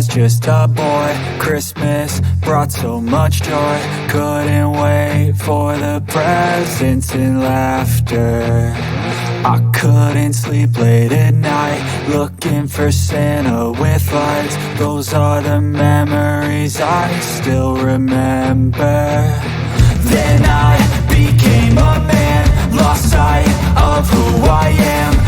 was just a boy. Christmas brought so much joy. Couldn't wait for the presents and laughter. I couldn't sleep late at night, looking for Santa with lights. Those are the memories I still remember. Then I became a man, lost sight of who I am.